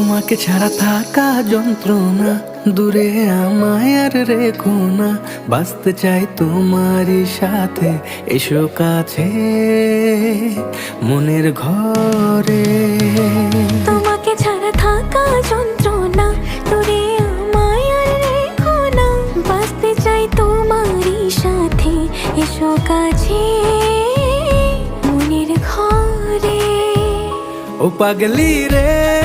তোমাকে ছাড়া থাকা যন্ত্রণা, দূরে আমায় আর রেখো না। বাঁচতে চাই তোমারই সাথে, এসো কাছে মনের ঘরে। তোমাকে ছাড়া থাকা যন্ত্রণা, দূরে আমায় আর রেখো না। বাঁচতে চাই তোমারই সাথে, এসো কাছে মনের ঘরে। ও পাগলি রে